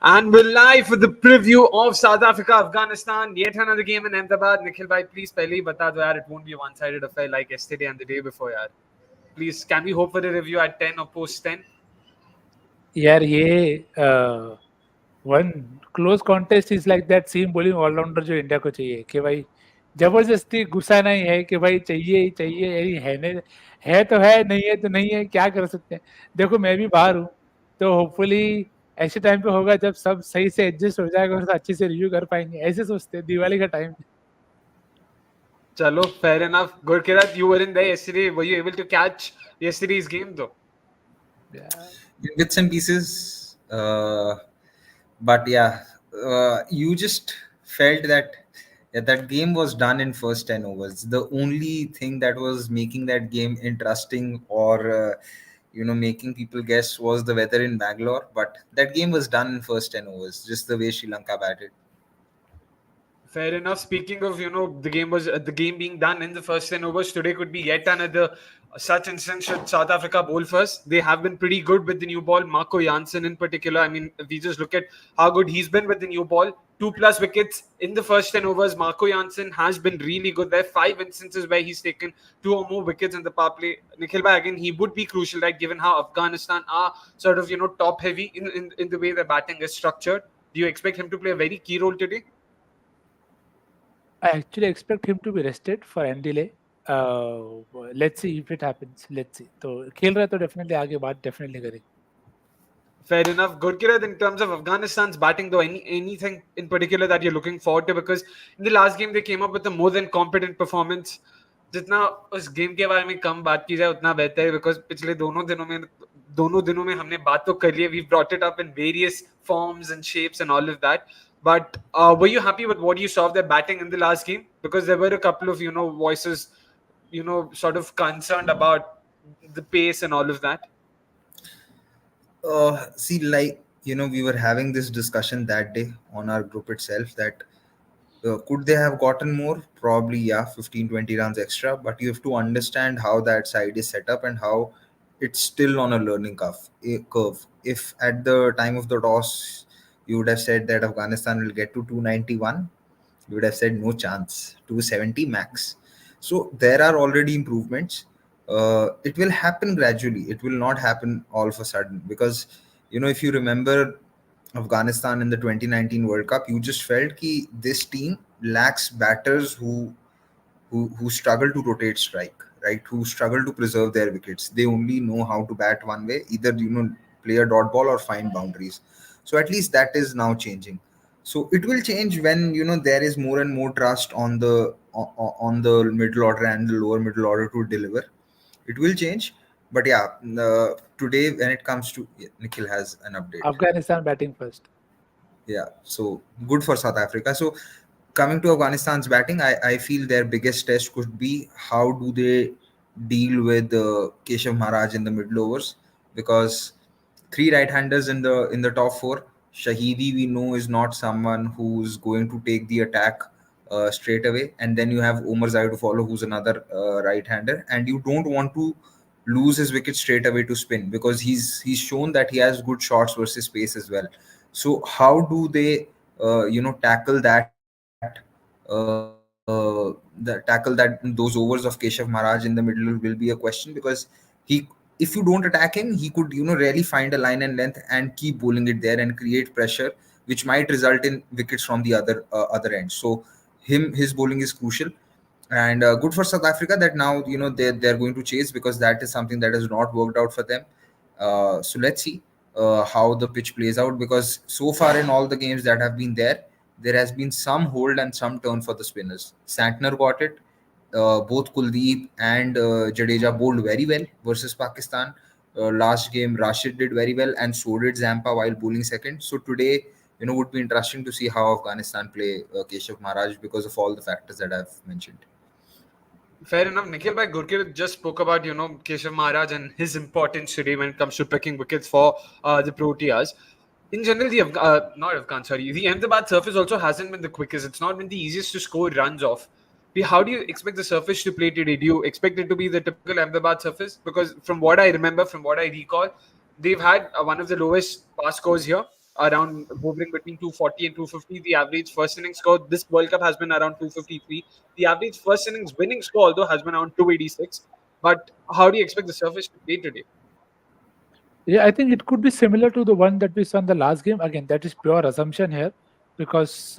And we're live for the preview of South Africa, Afghanistan. Yet another game in Ahmedabad. Nikhil bhai, please पहले ही बता दो यार, it won't be a one-sided affair like yesterday and the day before यार. Please, can we hope for a review at 10 or post 10? यार ये one close contest is like that seam bowling allrounder जो India को चाहिए कि भाई जबरदस्ती गुस्सा नहीं है कि भाई चाहिए ही चाहिए, यही है नहीं है तो है, नहीं है तो नहीं है, क्या कर सकते हैं. देखो मैं भी बाहर हूँ, तो होपफुली ऐसे टाइम पे होगा जब सब सही से एडजस्ट हो जाएगा और अच्छे से रिव्यू कर पाएंगे. ऐसे सोचते हैं दिवाली का time. Chalo, fair enough. Gurkirat, you weren't there yesterday. Were you able to catch yesterday's game though? In bits and pieces, but yeah, you just felt that that game was done in first 10 overs. The only thing that was making that game interesting or making people guess was the weather in Bangalore, but that game was done in first 10 overs, just the way Sri Lanka batted. Fair enough. Speaking of, the game being done in the first 10 overs, today could be yet another such instance should South Africa bowl first. They have been pretty good with the new ball. Marco Jansen in particular. I mean, if we just look at how good he's been with the new ball, 2+ wickets in the first 10 overs. Marco Jansen has been really good. There are 5 instances where he's taken 2 or more wickets in the power play. Nikhil bhai, again, he would be crucial, right? Given how Afghanistan are sort of, top heavy in the way their batting is structured. Do you expect him to play a very key role today? I actually expect him to be rested for Andile. Let's see if it happens. Let's see. तो खेल रहा है तो definitely आगे बात definitely करेंगे. Fair enough. Gurkirat, in terms of Afghanistan's batting, though, anything in particular that you're looking forward to? Because in the last game, they came up with a more than competent performance. जितना उस game के बारे में कम बात की जाए उतना बेहतर है, बिकॉज पिछले दोनों दिनों में हमने बात तो कर ली है. We've brought it up in various forms and shapes and all of that. But were you happy with what you saw of their batting in the last game? Because there were a couple of, voices, sort of concerned about the pace and all of that. See, like, we were having this discussion that day on our group itself that could they have gotten more? Probably, yeah, 15-20 runs extra. But you have to understand how that side is set up and how it's still on a learning curve. If at the time of the toss, you would have said that Afghanistan will get to 291, you would have said no chance, 270 max. So there are already improvements. It will happen gradually. It will not happen all of a sudden because, if you remember Afghanistan in the 2019 World Cup, you just felt that this team lacks batters who struggle to rotate strike, right? Who struggle to preserve their wickets. They only know how to bat one way, either play a dot ball or find boundaries. So at least that is now changing. So it will change when there is more and more trust on the middle order and the lower middle order to deliver. It will change. But yeah, today when it comes to Nikhil has an update. Afghanistan batting first. Yeah, so good for South Africa. So coming to Afghanistan's batting, I feel their biggest test could be how do they deal with Keshav Maharaj in the middle overs, because 3 right-handers in the top 4. Shahidi we know is not someone who's going to take the attack straight away, and then you have Omarzai to follow, who's another right-hander, and you don't want to lose his wicket straight away to spin because he's shown that he has good shots versus pace as well. So how do they tackle those overs of Keshav Maharaj in the middle will be a question, because if you don't attack him, he could really find a line and length and keep bowling it there and create pressure, which might result in wickets from the other end. So his bowling is crucial, and good for South Africa that now they're going to chase, because that is something that has not worked out for them. So let's see how the pitch plays out, because so far in all the games that have been there has been some hold and some turn for the spinners. Santner got it. Both Kuldeep and Jadeja bowled very well versus Pakistan. Last game, Rashid did very well, and so did Zampa while bowling second. So today, would be interesting to see how Afghanistan play Keshav Maharaj because of all the factors that I've mentioned. Fair enough. Nikhil bhai, Gurkir just spoke about, Keshav Maharaj and his importance today when it comes to picking wickets for the Proteas. In general, the Ahmedabad surface also hasn't been the quickest. It's not been the easiest to score runs off. How do you expect the surface to play today? Do you expect it to be the typical Ahmedabad surface? Because from what I remember, from what I recall, they've had one of the lowest pass scores here. around hovering between 240 and 250. The average first innings score this World Cup has been around 253. The average first innings winning score, although, has been around 286. But how do you expect the surface to play today? Yeah, I think it could be similar to the one that we saw in the last game. Again, that is pure assumption here because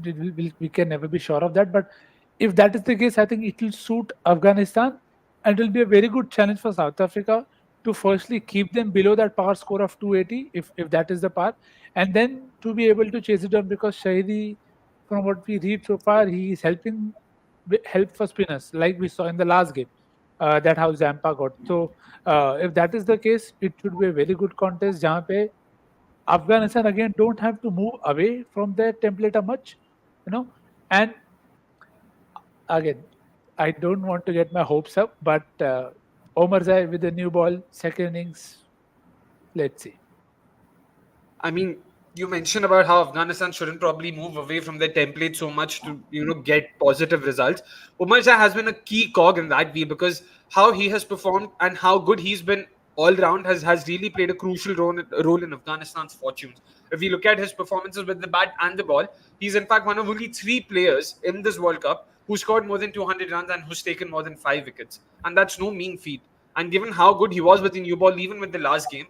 we can never be sure of that. But if that is the case, I think it will suit Afghanistan and it will be a very good challenge for South Africa to firstly keep them below that power score of 280, if that is the par, and then to be able to chase it down because Shahidi, from what we read so far, he is helping help for spinners like we saw in the last game. That how Zampa got. So if that is the case, it should be a very good contest. जहाँ पे Afghanistan again don't have to move away from their template a much, you know. And again, I don't want to get my hopes up, but Omarzai with the new ball, second innings, let's see. I mean, you mentioned about how Afghanistan shouldn't probably move away from their template so much to get positive results. Umar Shah has been a key cog in that way because how he has performed and how good he's been all round has really played a crucial role in Afghanistan's fortunes. If we look at his performances with the bat and the ball, he's in fact one of only three players in this World Cup who scored more than 200 runs and who's taken more than 5 wickets, and that's no mean feat. And given how good he was with the new ball, even with the last game,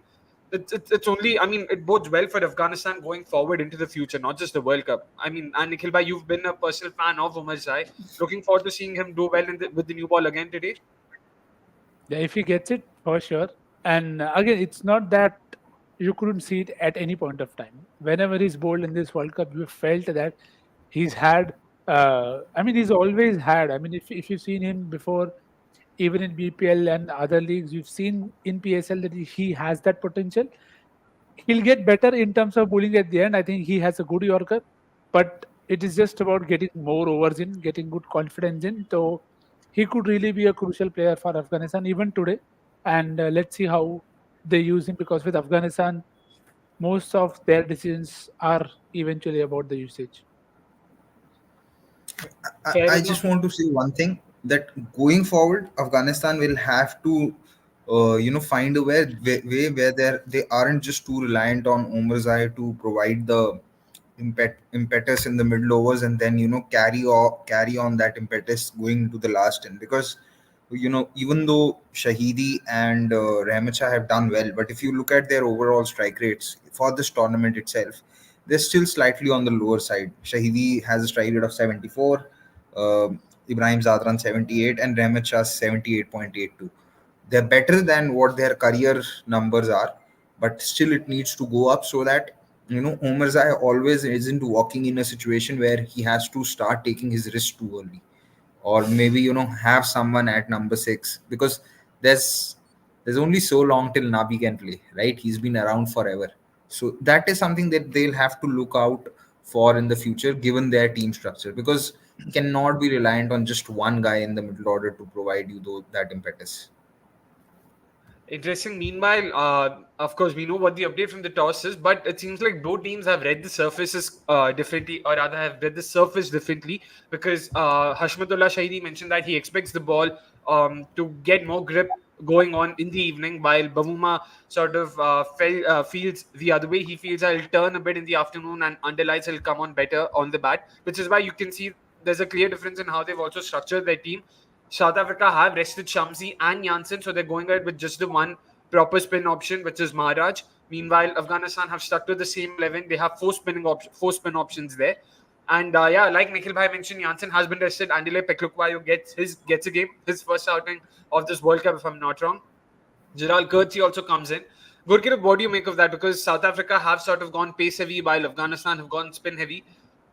it's only, I mean, it bodes well for Afghanistan going forward into the future, not just the World Cup. I mean, and Nikhil bhai, you've been a personal fan of Omarzai. Looking forward to seeing him do well with the new ball again today. Yeah, if he gets it, for sure. And again, it's not that you couldn't see it at any point of time. Whenever he's bowled in this World Cup, you felt that he's had. I mean, he's always had. I mean, if you've seen him before, even in BPL and other leagues, you've seen in PSL that he has that potential. He'll get better in terms of bowling at the end. I think he has a good Yorker, but it is just about getting more overs in, getting good confidence in. So he could really be a crucial player for Afghanistan even today. And let's see how they use him because with Afghanistan, most of their decisions are eventually about the usage. Fair I enough. just want to say one thing that going forward, Afghanistan will have to, find a way where they aren't just too reliant on Omarzai to provide the impetus in the middle overs and then carry on that impetus going into the last end because even though Shahidi and Rahmacha have done well, but if you look at their overall strike rates for this tournament itself, they're still slightly on the lower side. Shahidi has a strike rate of 74, uh, Ibrahim Zadran 78, and Rahmacha 78.82. They're better than what their career numbers are, but still it needs to go up so that Omarzai always isn't walking in a situation where he has to start taking his risk too early, or maybe have someone at number 6 because there's there's only so long till Nabi can play, right? He's been around forever, so that is something that they'll have to look out for in the future given their team structure because cannot be reliant on just one guy in the middle order to provide you that impetus. Interesting. Meanwhile, of course, we know what the update from the toss is, but it seems like both teams have read the surfaces differently, or rather, have read the surface differently. Because Hashmatullah Shahidi mentioned that he expects the ball to get more grip going on in the evening, while Bavuma sort of feels the other way. He feels I'll turn a bit in the afternoon, and underlights will come on better on the bat, which is why you can see there's a clear difference in how they've also structured their team. South Africa have rested Shamsi and Janssen, so they're going ahead with just the one proper spin option, which is Maharaj. Meanwhile, Afghanistan have stuck to the same 11. They have four spin options there. And yeah, like Nikhil Bhai mentioned, Janssen has been rested. Andile Phelukwayo gets a game, his first outing of this World Cup, if I'm not wrong. Gerald Kurtzi also comes in. Gurkirab, what do you make of that? Because South Africa have sort of gone pace heavy, while Afghanistan have gone spin heavy.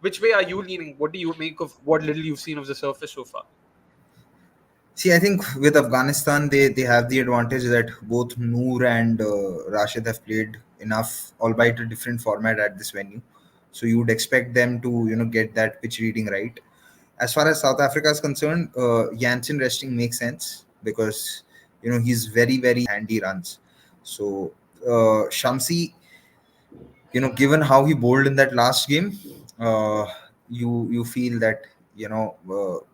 Which way are you leaning? What do you make of what little you've seen of the surface so far? See, I think with Afghanistan, they have the advantage that both Noor and Rashid have played enough, albeit a different format at this venue. So you would expect them to, get that pitch reading right. As far as South Africa is concerned, Janssen resting makes sense because, he's very, very handy runs. So Shamsi, given how he bowled in that last game, you feel that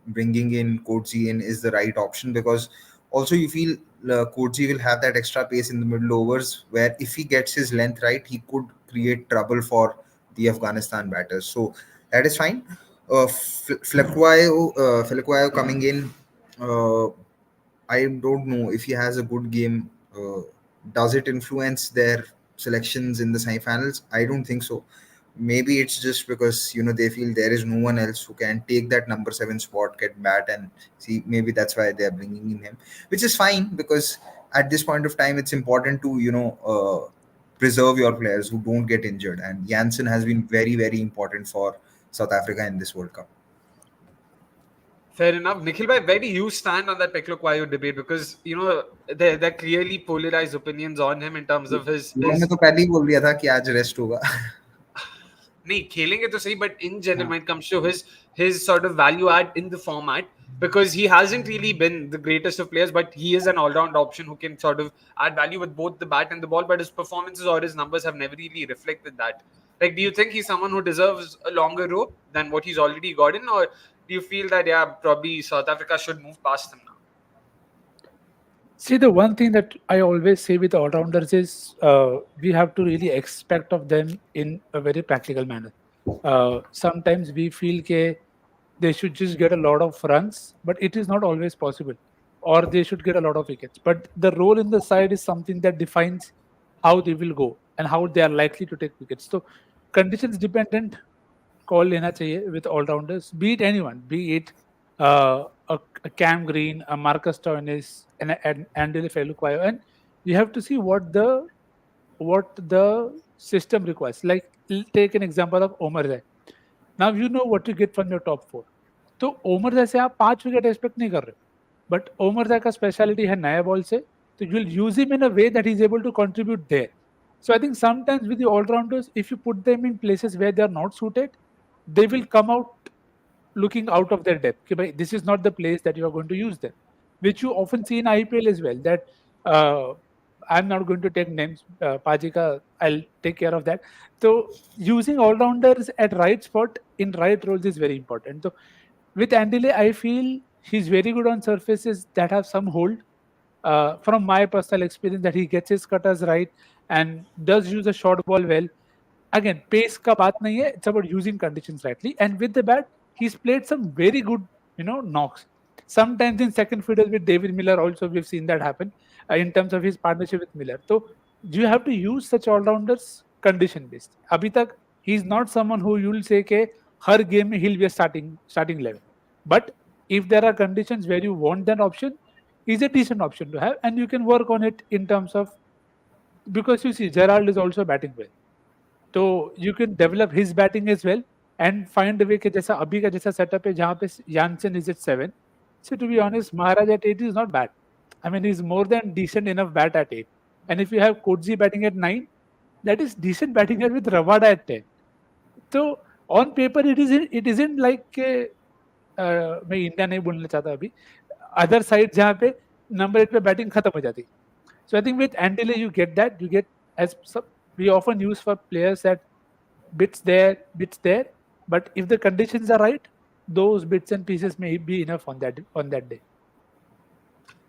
bringing in Coetzee in is the right option because also you feel Coetzee will have that extra pace in the middle overs where if he gets his length right, he could create trouble for the Afghanistan batters. So that is fine. Phelukwayo coming in. Uh, I don't know if he has a good game. Does it influence their selections in the semifinals? I don't think so. Maybe it's just because they feel there is no one else who can take that number seven spot, get bat, and see. Maybe that's why they are bringing in him, which is fine because at this point of time, it's important to preserve your players who don't get injured. And Janssen has been very very important for South Africa in this World Cup. Fair enough. Nikhil bhai, where do you stand on that Phelukwayo debate? Because, there clearly polarized opinions on him in terms of उन्होंने तो पहले ही बोल दिया था कि आज rest होगा. नहीं खेलेंगे तो सही, but in general, when it comes to his sort of value add in the format, because he hasn't really been the greatest of players, but he is an all-round option who can sort of add value with both the bat and the ball, but his performances or his numbers have never really reflected that. Like, do you think he's someone who deserves a longer rope than what he's already gotten, or do you feel that, yeah, probably South Africa should move past him now? See, the one thing that I always say with all-rounders is we have to really expect of them in a very practical manner. Sometimes we feel they should just get a lot of runs, but it is not always possible. Or they should get a lot of wickets. But the role in the side is something that defines how they will go and how they are likely to take wickets. So conditions dependent call lena chahiye with all-rounders, be it anyone, be it a Cam Green, a Marcus Stoinis, and Andile Phelukwayo, and you have to see what the system requires. Like, take an example of Omarzai. Now you know what you get from your top four. तो ओमरजाई से आप 5 wicket expect नहीं कर रहे, but Omarzai का speciality है नया ball से, तो you will use him in a way that he is able to contribute there. So I think sometimes with the all-rounders, if you put them in places where they are not suited, they will come out looking out of their depth. Okay, this is not the place that you are going to use them, which you often see in IPL as well. That I'm not going to take names. Pajika, I'll take care of that. So using all-rounders at right spot in right roles is very important. So with Andile, I feel he's very good on surfaces that have some hold. From my personal experience, that he gets his cutters right and does use a short ball well. Again, pace ka baat nahi hai. It's about using conditions rightly. And with the bat, he's played some very good, knocks. Sometimes in second fiddle with David Miller, also we've seen that happen in terms of his partnership with Miller. So you have to use such all-rounders condition based. Abhi tak he's not someone who you'll say ke her game mein he'll be a starting 11. But if there are conditions where you want that option, he's a decent option to have, and you can work on it in terms of, because you see Gerald is also batting well. तो you can develop his batting as well and find way के जैसा अभी का जैसा setup है जहाँ पे Jansen is at 7. So to be honest, Maharaj at 8 is not bad. I mean, he's more than decent enough bat at 8. And if you have Kodzi batting at 9, that is decent batting with Rabada at 10. So on paper, it isn't like मैं India नहीं बोलना चाहता अभी, other side जहाँ पे number 8 पे batting खत्म हो जाती. So I think with Andile you get that. You get, as we often use for players, that bits there. But if the conditions are right, those bits and pieces may be enough on that day.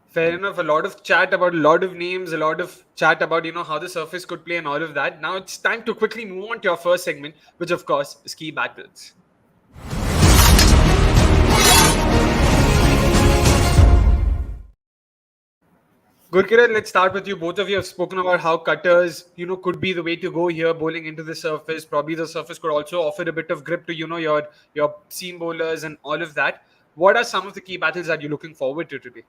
Fair enough. A lot of chat about a lot of names, a lot of chat about how the surface could play and all of that. Now it's time to quickly move on to our first segment, which of course is key battles. Gurkirat, let's start with you. Both of you have spoken about how cutters, could be the way to go here, bowling into the surface. Probably the surface could also offer a bit of grip to, your seam bowlers and all of that. What are some of the key battles that you're looking forward to today?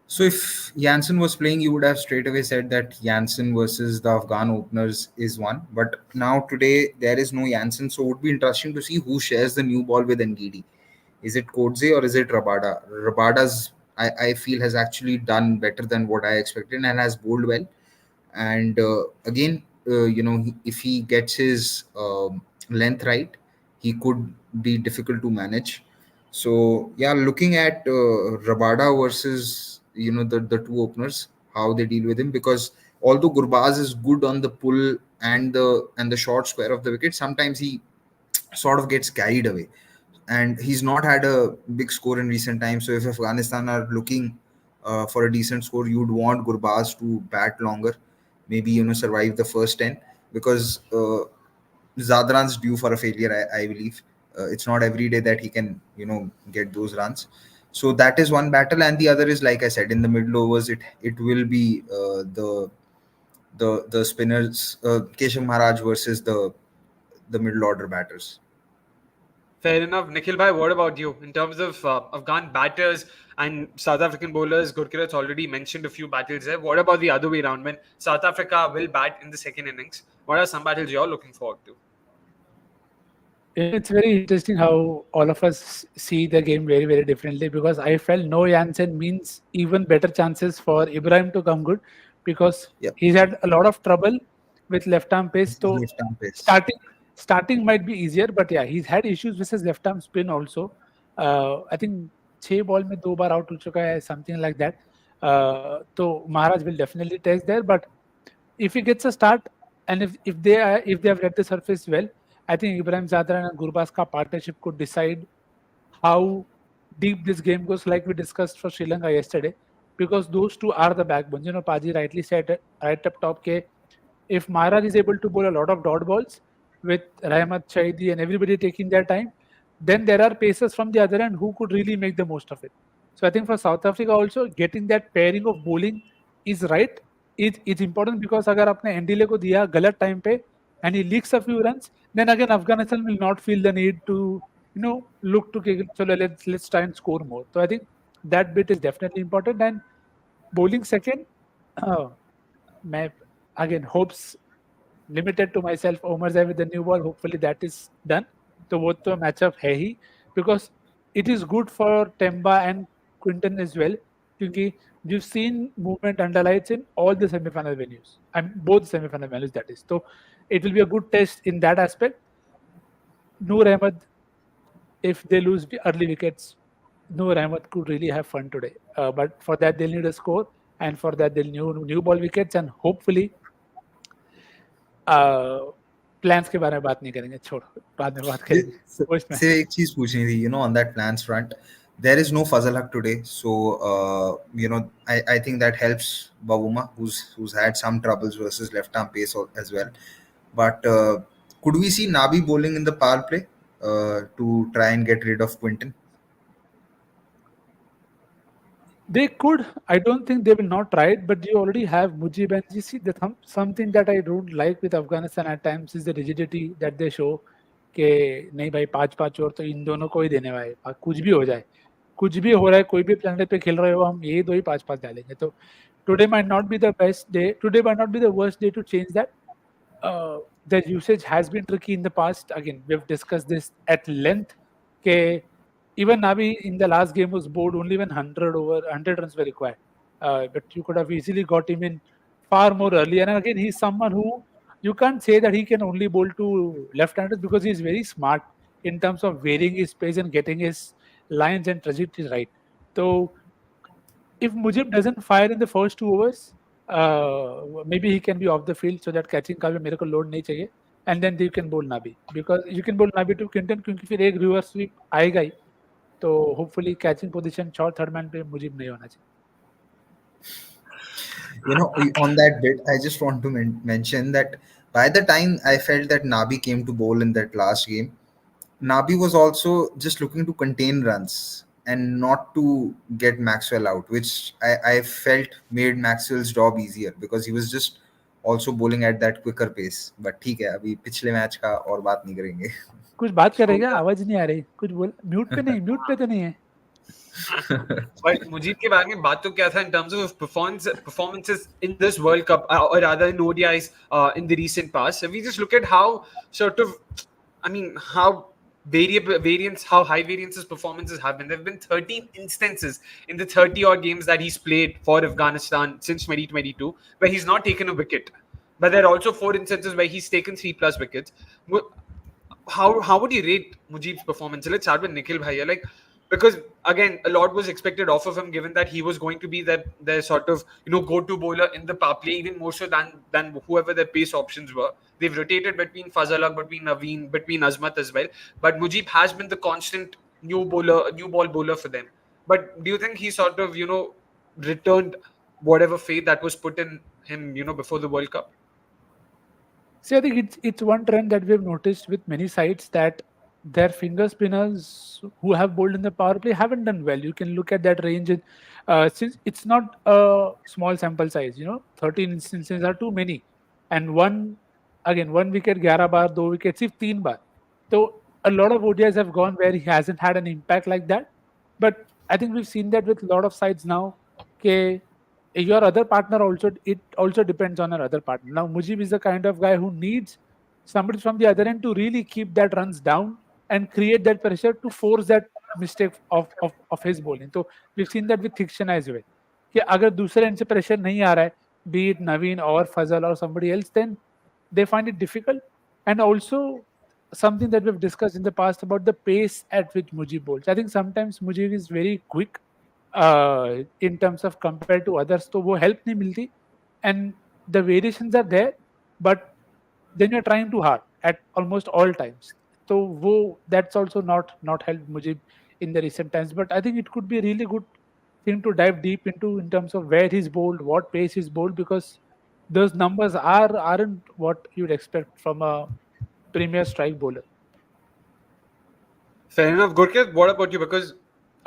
So if Janssen was playing, you would have straight away said that Janssen versus the Afghan openers is one. But now today there is no Janssen, so it would be interesting to see who shares the new ball with Ngidi. Is it Kodze or is it Rabada? Rabada's, I feel, has actually done better than what I expected and has bowled well. And again, if he gets his length right, he could be difficult to manage. So yeah, looking at Rabada versus the two openers, how they deal with him, because although Gurbaz is good on the pull and the short square of the wicket, sometimes he sort of gets carried away, and he's not had a big score in recent times. So if Afghanistan are looking for a decent score, you'd want Gurbaz to bat longer, maybe survive the first 10. because Zadran's due for a failure, I believe. It's not every day that he can, get those runs. So that is one battle, and the other is, like I said, in the middle overs, it will be the spinners, Keshav Maharaj versus the middle order batters. Fair enough. Nikhil bhai, what about you? In terms of Afghan batters and South African bowlers, Gurkirat's already mentioned a few battles there. What about the other way around? When South Africa will bat in the second innings, what are some battles you're looking forward to? It's very interesting how all of us see the game very, very differently, because I felt no Jansen means even better chances for Ibrahim to come good, because Yep. he's had a lot of trouble with left arm pace. So Left arm pace. starting might be easier, but yeah, he's had issues with his left arm spin also. I think 6 ball में 2 बार out हो चुका है, something like that. So Maharaj will definitely test there, but if he gets a start, and if they have read the surface well, I think Ibrahim Zadran and Gurbaz ka partnership could decide how deep this game goes, like we discussed for Sri Lanka yesterday, because those two are the backbones. Paji rightly said right up top, ke if Maharaj is able to bowl a lot of dot balls with Rahmat Chaidi and everybody taking their time, then there are pacers from the other end who could really make the most of it. So I think for South Africa also, getting that pairing of bowling is right. It's important, because अगर आपने Andile को दिया गलत time पे and he leaks a few runs, then again Afghanistan will not feel the need to look to so let's try and score more. So I think that bit is definitely important. And bowling second, मैं again hopes limited to myself, Omarzai with the new ball. Hopefully that is done. So वो तो matchup है ही, because it is good for Temba and Quinton as well, क्योंकि you've seen movement under lights in all the semi-final venues and both semi-final venues, that is. So it will be a good test in that aspect. Noor Ahmed, if they lose early wickets, Noor Ahmed could really have fun today. But for that they'll need a score, and for that they'll need new ball wickets, and hopefully plans के बारे में बात नहीं करेंगे, छोड़, बाद में बात करेंगे. से एक चीज पूछनी थी, on that plans front, there is no Fazal Haq today, so I think that helps Bavuma, who's had some troubles versus left arm pace as well. But could we see Nabi bowling in the power play to try and get rid of Quinton? They could. I don't think they will not try it, but you already have Mujeeb, and you see something that I don't like with Afghanistan at times is the rigidity that they show. कि नहीं भाई 5-5 और तो इन दोनों को ही देने वाले, कुछ भी हो जाए, कुछ भी हो रहा है, कोई भी प्लेनेट पे खेल रहे हो, हम ये 2 ही 5-5 डालेंगे. तो today might not be the best day. Today might not be the worst day to change that. The usage has been tricky in the past. Again, we've discussed this at length. कि even Nabi in the last game was bowled only when 100 runs were required. But you could have easily got him in far more early. And again, he's someone who you can't say that he can only bowl to left-handers, because he's very smart in terms of varying his pace and getting his lines and trajectories right. So if Mujib doesn't fire in the first 2 overs, maybe he can be off the field, so that catching का भी मेरे को load नहीं चाहिए. And then you can bowl Nabi, because you can bowl Nabi to Quinton, क्योंकि फिर एक reverse sweep आएगा ही. तो hopefully catching position short third man पे मुझे नहीं होना चाहिए. On that bit, I just want to mention that by the time I felt that Nabi came to bowl in that last game, Nabi was also just looking to contain runs and not to get Maxwell out, which I felt made Maxwell's job easier, because he was just also bowling at that quicker pace. But ठीक है, अभी पिछले match का और बात नहीं करेंगे. कुछ बात करेगा, आवाज नहीं आ रही, कुछ बोल. म्यूट पे नहीं, म्यूट पे तो नहीं है. But Mujeeb के बारे में बात तो क्या था in terms of performances in this World Cup, or rather in ODIs in the recent past. If we just look at how sort of, how how high variances performances have been. There have been 13 instances in the 30-odd games that he's played for Afghanistan since 2022 where he's not taken a wicket. But there are also 4 instances where he's taken 3+ wickets. How would you rate Mujeeb's performance? Let's start with Nikhil Bhaiya. Because again, a lot was expected off of him, given that he was going to be their sort of go-to bowler in the power play, even more so than whoever their pace options were. They've rotated between Fazal Haq, between Naveen, between Azmat as well. But Mujeeb has been the constant new ball bowler for them. But do you think he sort of returned whatever faith that was put in him before the World Cup? See, I think it's one trend that we've noticed with many sides that their finger spinners who have bowled in the power play haven't done well. You can look at that range, since it's not a small sample size. 13 instances are too many, and one wicket, 11 bar, 2 wickets, 15 bar. So a lot of ODIs have gone where he hasn't had an impact like that. But I think we've seen that with a lot of sides now. Okay, your other partner also, it also depends on our other partner. Now Mujib is the kind of guy who needs somebody from the other end to really keep that runs down and create that pressure to force that mistake of his bowling. So we've seen that with Thikshan as well, कि अगर दूसरे end से pressure नहीं आ रहा है, be it Naveen or Fazal or somebody else, then they find it difficult. And also something that we've discussed in the past about the pace at which Mujib bowls. I think sometimes Mujib is very quick in terms of compared to others, तो वो help नहीं मिलती, and the variations are there, but then you're trying too hard at almost all times. So that's also not helped Mujib in the recent times. But I think it could be a really good thing to dive deep into in terms of where he's bowled, what pace he's bowled, because those numbers aren't what you'd expect from a premier strike bowler. Fair enough. Gurkit, what about you? Because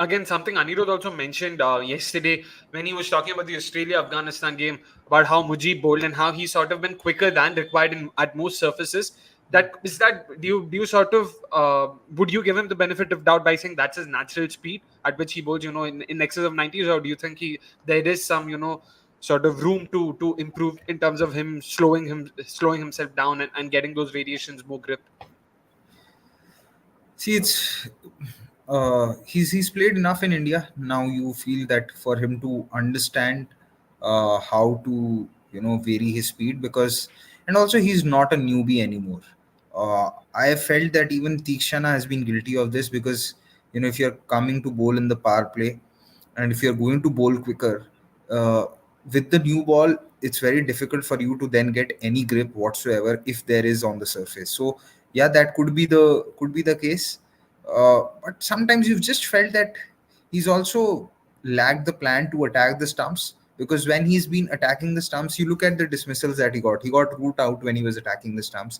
again, something Anirudh also mentioned yesterday when he was talking about the Australia-Afghanistan game, about how Mujib bowled and how he's sort of been quicker than required at most surfaces. Do you sort of would you give him the benefit of doubt by saying that's his natural speed at which he bowls, in excess of 90s, or do you think there is some, sort of room to improve in terms of slowing himself down and getting those variations more grip? See, it's he's played enough in India. Now you feel that for him to understand how to vary his speed, because and also he's not a newbie anymore. I have felt that even Tikshana has been guilty of this, because if you're coming to bowl in the power play and if you're going to bowl quicker, uh, with the new ball it's very difficult for you to then get any grip whatsoever if there is on the surface. So yeah, that could be the case. But sometimes you've just felt that he's also lacked the plan to attack the stumps, because when he's been attacking the stumps, you look at the dismissals that he got root out when he was attacking the stumps.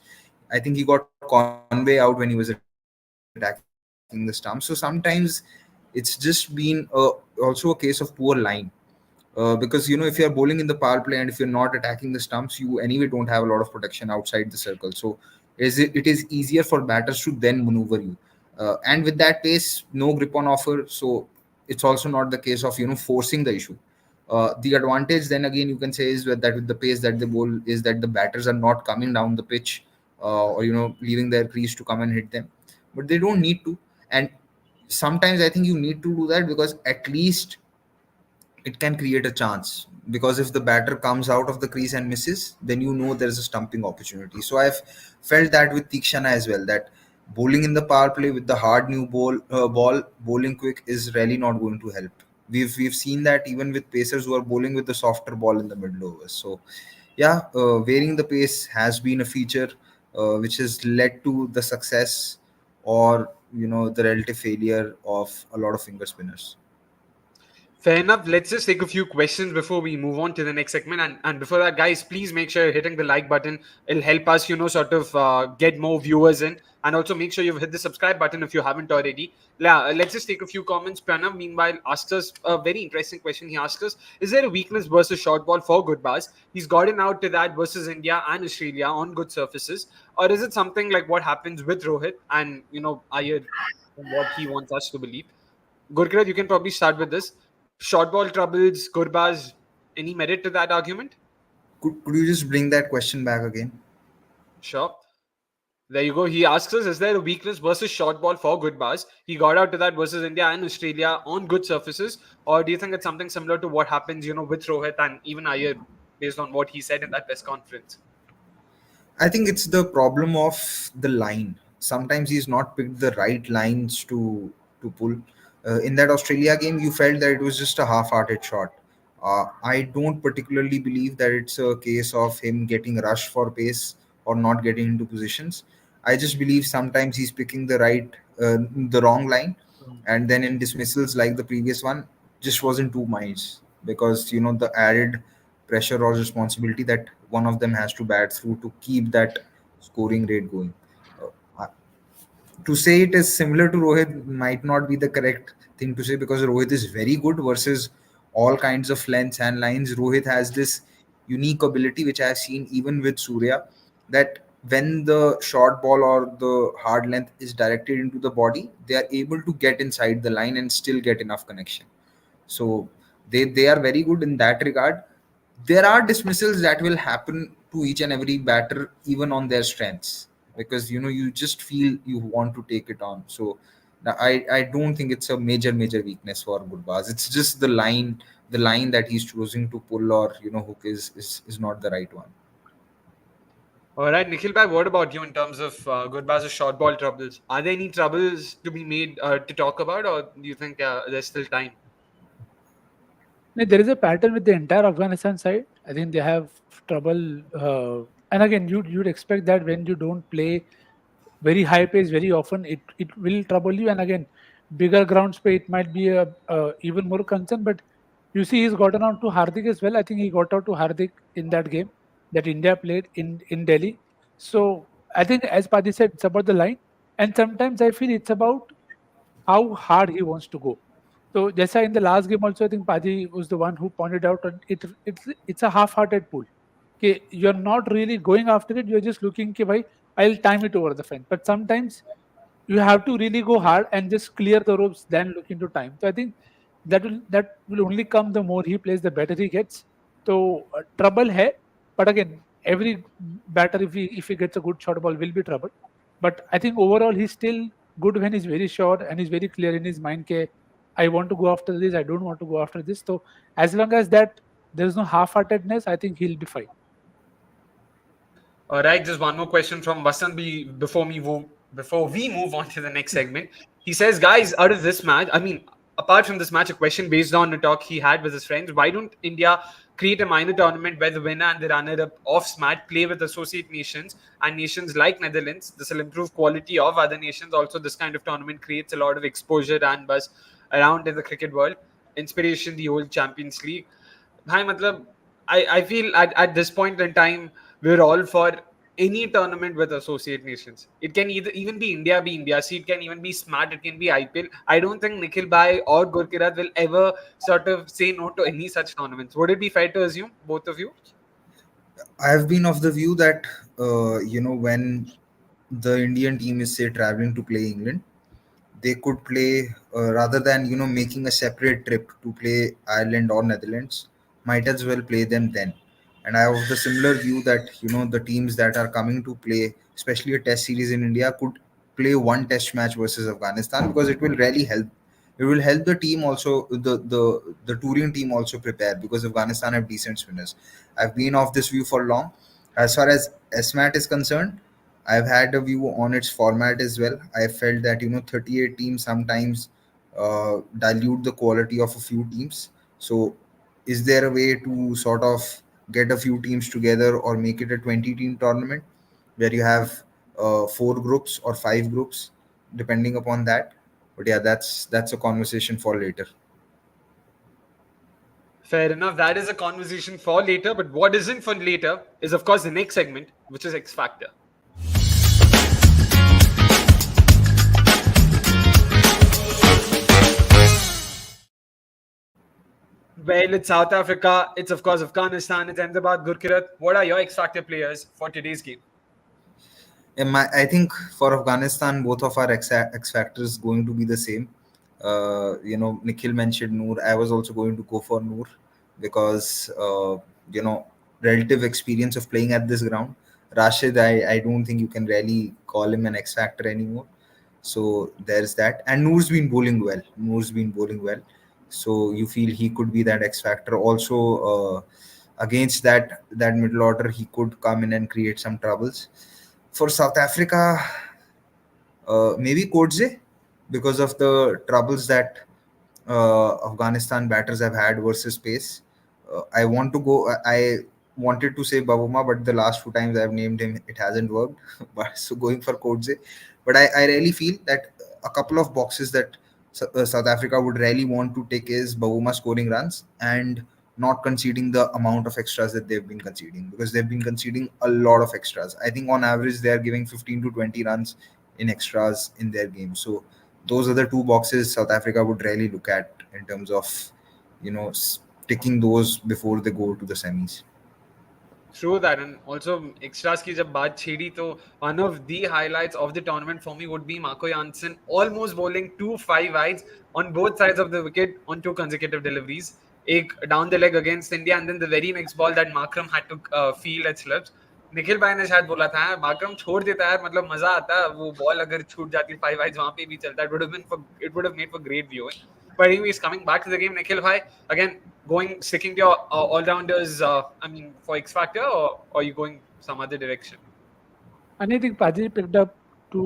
I think he got Conway out when he was attacking the stumps. So sometimes it's just been also a case of poor line. Because if you're bowling in the power play and if you're not attacking the stumps, you anyway don't have a lot of protection outside the circle. So it is easier for batters to then maneuver you. And with that pace, no grip on offer. So it's also not the case of forcing the issue. The advantage then again you can say is that with the pace that they bowl is that the batters are not coming down the pitch, or leaving their crease to come and hit them, but they don't need to. And sometimes I think you need to do that, because at least it can create a chance, because if the batter comes out of the crease and misses, then there's a stumping opportunity. So I've felt that with Tikshana as well, that bowling in the power play with the hard new ball bowling quick is really not going to help. We've seen that even with pacers who are bowling with the softer ball in the middle overs. So yeah, varying the pace has been a feature which has led to the success, or the relative failure of a lot of finger spinners. Fair enough. Let's just take a few questions before we move on to the next segment. And before that, guys, please make sure you're hitting the like button. It'll help us, sort of get more viewers in. And also make sure you've hit the subscribe button if you haven't already. Let's just take a few comments. Pranav, meanwhile, asked us a very interesting question. He asked us, is there a weakness versus short ball for Gurbaz? He's gotten out to that versus India and Australia on good surfaces. Or is it something like what happens with Rohit and, Iyer, what he wants us to believe? Gurkirat, you can probably start with this. Short ball troubles, Gurbaz, any merit to that argument? Could you just bring that question back again? Sure. There you go. He asks us, is there a weakness versus short ball for Gurbaz? He got out to that versus India and Australia on good surfaces. Or do you think it's something similar to what happens, with Rohit and even Iyer, based on what he said in that press conference? I think it's the problem of the line. Sometimes he's not picked the right lines to pull. In that Australia game, you felt that it was just a half-hearted shot. I don't particularly believe that it's a case of him getting rushed for pace or not getting into positions. I just believe sometimes he's picking the wrong line, and then in dismissals like the previous one, just was in two minds, because the added pressure or responsibility that one of them has to bat through to keep that scoring rate going. Uh, to say it is similar to Rohit might not be the correct thing to say, because Rohit is very good versus all kinds of lengths and lines. Rohit has this unique ability, which I have seen even with Surya, that when the short ball or the hard length is directed into the body, they are able to get inside the line and still get enough connection. So they are very good in that regard. There are dismissals that will happen to each and every batter, even on their strengths, because you just feel you want to take it on. So I don't think it's a major weakness for Gurbaz. It's just the line that he's choosing to pull or hook is not the right one. All right, Nikhil bhai, what about you in terms of Gurbaz's short ball troubles? Are there any troubles to be made to talk about, or do you think there's still time? No, there is a pattern with the entire Afghanistan side. I think they have trouble. And again, you'd expect that when you don't play very high pace very often, it will trouble you. And again, bigger ground space, it might be a even more concern. But you see, he's gotten out to Hardik as well. I think he got out to Hardik in that game that India played in Delhi. So I think, as Padi said, it's about the line, and sometimes I feel it's about how hard he wants to go. So Jessa in the last game also, I think Padi was the one who pointed out on it. It's a half-hearted pull. Okay, you're not really going after it. You're just looking, okay, bhai, I'll time it over the fence. But sometimes you have to really go hard and just clear the ropes, then look into time. So I think that will only come the more he plays, the better he gets. So trouble hai, but again, every batter, if he gets a good short ball, will be trouble. But I think overall he's still good when he's very short and he's very clear in his mind. Ke, I want to go after this. I don't want to go after this. So as long as that there's no half-heartedness, I think he'll be fine. All right, just one more question from Vasant before we move on to the next segment. He says, guys, out of this match, I mean, apart from this match, a question based on a talk he had with his friends. Why don't India create a minor tournament where the winner and the runner-up of SMAT play with associate nations and nations like Netherlands? This will improve quality of other nations. Also, this kind of tournament creates a lot of exposure and buzz around in the cricket world. Inspiration, the old Champions League. Bhai, matlab, I feel at this point in time, we're all for any tournament with associate nations. It can either even be India. See, it can even be smart. It can be IPL. I don't think Nikhil Bhai or Gurkirat will ever sort of say no to any such tournaments. Would it be fair to assume, both of you? I have been of the view that when the Indian team is, say, traveling to play England, they could play, rather than making a separate trip to play Ireland or Netherlands, might as well play them then. And I have the similar view that the teams that are coming to play, especially a test series in India, could play one test match versus Afghanistan, because it will really help. It will help the team also, the touring team also prepare, because Afghanistan have decent spinners. I've been of this view for long. As far as SMAT is concerned, I've had a view on its format as well. I felt that 38 teams sometimes dilute the quality of a few teams. So, is there a way to sort of get a few teams together, or make it a 20-team tournament where you have four groups or five groups, depending upon that? But yeah, that's a conversation for later. Fair enough. That is a conversation for later. But what isn't for later is, of course, the next segment, which is X Factor. Well, it's South Africa. It's, of course, Afghanistan. It's Ahmedabad, Gurkirat. What are your X Factor players for today's game? I think for Afghanistan, both of our X factors going to be the same. Nikhil mentioned Noor. I was also going to go for Noor, because you know relative experience of playing at this ground. Rashid, I don't think you can really call him an X factor anymore. So there's that. And Noor's been bowling well. So you feel he could be that X factor. Also, against that middle order, he could come in and create some troubles. For South Africa, maybe Kodze, because of the troubles that Afghanistan batters have had versus pace. I want to go. I wanted to say Bavuma, but the last few times I've named him, it hasn't worked. But so going for Kodze, but I really feel that a couple of boxes that South Africa would really want to take is Bavuma scoring runs and not conceding the amount of extras that they've been conceding, because they've been conceding a lot of extras. I think on average they are giving 15 to 20 runs in extras in their game. So those are the two boxes South Africa would really look at in terms of, ticking those before they go to the semis. True that, and also extras की जब बात छेड़ी तो one of the highlights of the tournament for me would be Marco Jansen almost bowling 2 5 wides on both sides of the wicket on 2 consecutive deliveries. एक down the leg against India, and then the very next ball that Markram had to field at slips. Nikhil भाई ने शायद बोला था माकरम छोड़ देता है, मतलब मजा आता है वो बॉल अगर छूट जाती 5 wides वहां पे भी चलता. It would have made for great viewing. But anyways, coming back to the game, Nikhil bhai, again, sticking to your all-rounders, I mean, for X Factor, or are you going some other direction? And I think Paji picked up to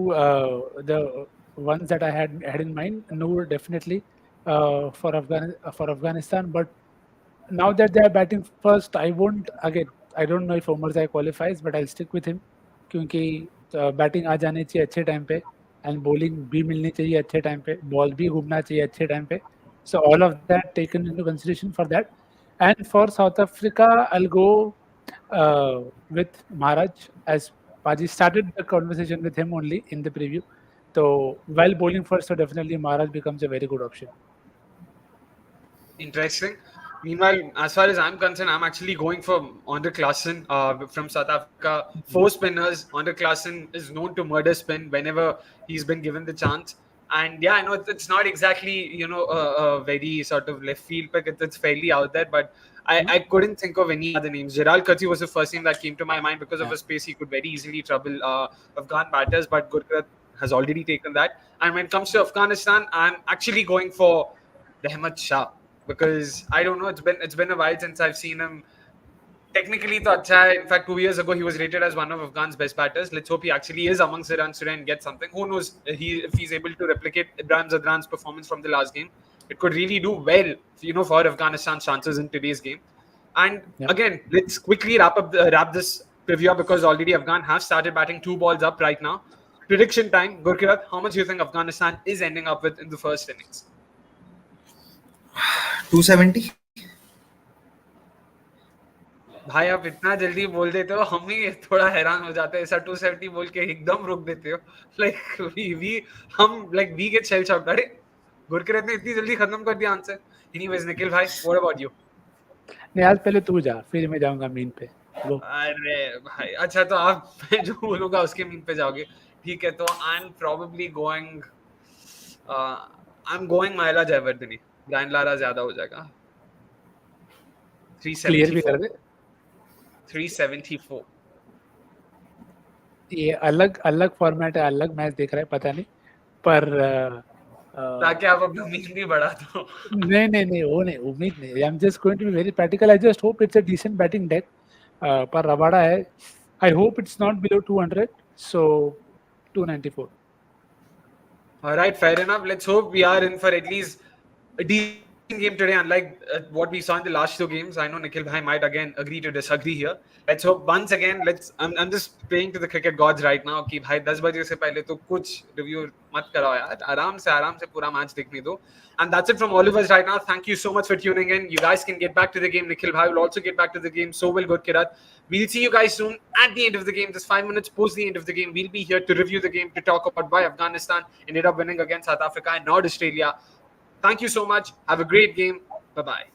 the ones that I had in mind. No, definitely for Afghanistan. But now that they are batting first, I won't again. I don't know if Omarzai qualifies, but I'll stick with him क्योंकि batting आ जानी चाहिए अच्छे time पे and bowling भी मिलनी चाहिए अच्छे time पे, बॉल भी घूमना चाहिए अच्छे टाइम पे. So all of that taken into consideration for that. And for South Africa, I'll go with Maharaj, as Paji started the conversation with him only in the preview. So while bowling first, so definitely Maharaj becomes a very good option. Interesting. Meanwhile, as far as I'm concerned, I'm actually going for Andre Klaasen from South Africa. 4 spinners. Andre Klaasen is known to murder spin whenever he's been given the chance. And yeah, I know it's not exactly, a very sort of left field pick. It's fairly out there, but I couldn't think of any other names. Gerald Kutty was the first name that came to my mind because of his pace. He could very easily trouble Afghan batters, but Gurkrat has already taken that. And when it comes to Afghanistan, I'm actually going for Rahmat Shah, because I don't know, it's been a while since I've seen him. Technically, to acha hai. In fact, 2 years ago, he was rated as one of Afghan's best batters. Let's hope he actually is amongst the runs today and gets something. Who knows if he's able to replicate Ibrahim Zadran's performance from the last game. It could really do well, for Afghanistan's chances in today's game. And again, let's quickly wrap this preview up, because already Afghan have started batting 2 balls up right now. Prediction time. Gurkirat, how much do you think Afghanistan is ending up with in the first innings? 270. भाई आप इतना जल्दी बोल देते हो, हम ही थोड़ा हैरान हो जाते हैं. ऐसा 270 बोल के एकदम रोक देते हो. Like we get shell shocked. अरे गुरकीरत ने इतनी जल्दी खत्म कर दिया आंसर. एनीवेज निखिल भाई, व्हाट अबाउट यू? नहीं, आज पहले तू जा, फिर मैं जाऊंगा मीन पे. अरे भाई, अच्छा तो आप मैं जो बोलूंगा उसके मीन पे जाओगे. ठीक है, तो आई एम प्रोबेबली गोइंग मायला जयवर्धनी. ब्रायन लारा ज्यादा हो जाएगा. क्लियर भी कर दे. 374. ये अलग अलग फॉर्मेट है, अलग मैच देख रहा है, पता नहीं, पर ताकि आप अपना उम्मीद भी बढ़ा दो. नहीं वो नहीं, उम्मीद नहीं. I am just going to be very practical. I just hope it's a decent batting deck. पर रबाड़ा है. I hope it's not below 200, so 294. All right, fair enough. Let's hope we are in for at least a decent game today, unlike what we saw in the last 2 games. I know Nikhil bhai might again agree to disagree here. Let's hope once again. I'm just praying to the cricket gods right now कि भाई 10 बजे से पहले तो कुछ review मत कराओ यार. आराम से पूरा मैच देखने दो. And that's it from all of us right now. Thank you so much for tuning in. You guys can get back to the game. Nikhil bhai will also get back to the game. So will Gurkirat. We'll see you guys soon at the end of the game. Just 5 minutes post the end of the game, we'll be here to review the game, to talk about why Afghanistan ended up winning against South Africa and not Australia. Thank you so much. Have a great game. Bye-bye.